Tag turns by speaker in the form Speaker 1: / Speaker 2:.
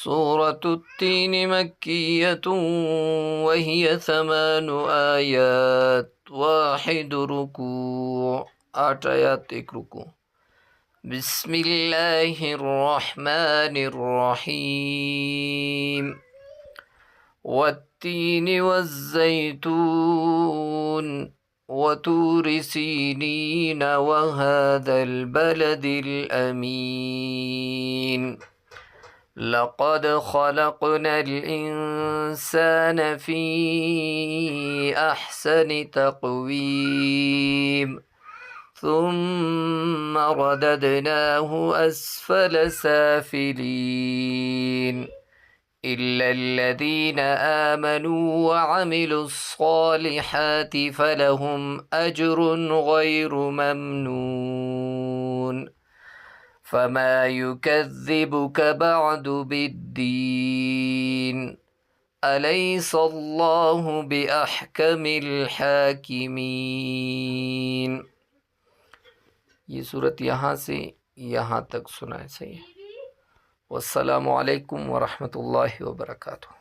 Speaker 1: سورة التين مكية وهي 8 آيات 1 ركوع 8 آيات 1 ركوع بسم الله الرحمن الرحيم والتين والزيتون وطور سينين وهذا البلد الأمين لقد خلقنا الإنسان في أحسن تقويم ثم رددناه أسفل سافلين إلا الذين آمنوا وعملوا الصالحات فلهم أجر غير ممنون فما يكذبك بعد بالدين أليس الله بأحكم الحاكمين। ये सूरत यहाँ से यहाँ तक सुनाए सही है। वस्सलामु अलैकुम वरहमतुल्लाहि वबरकातुहू।